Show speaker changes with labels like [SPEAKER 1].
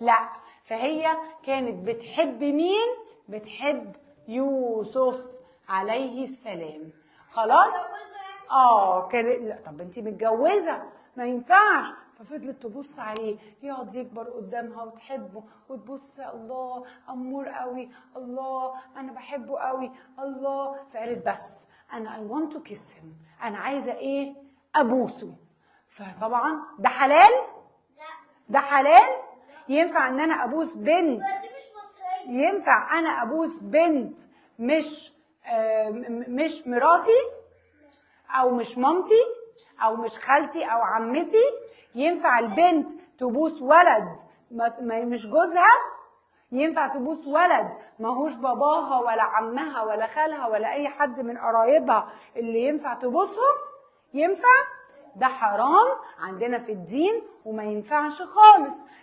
[SPEAKER 1] لا، فهي كانت بتحب مين؟ بتحب يوسف عليه السلام. خلاص؟ كان لا. طب انتي متجوزه ما ينفعش. ففضلت تبص عليه يقعد يكبر قدامها وتحبه وتبص، الله امور قوي، الله انا بحبه قوي، الله. فقالت بس انا I want to kiss him، انا عايزه ايه؟ ابوسه. فطبعا ده حلال؟ ده حلال؟ ينفع ان انا ابوس بنت؟ ينفع انا ابوس بنت مش مراتي او مش مامتي او مش خالتي او عمتي؟ ينفع البنت تبوس ولد مش جوزها؟ ينفع تبوس ولد ماهوش باباها ولا عمها ولا خالها ولا اي حد من قرايبها اللي ينفع تبوسهم؟ ينفع؟ ده حرام عندنا في الدين وما ينفعش خالص.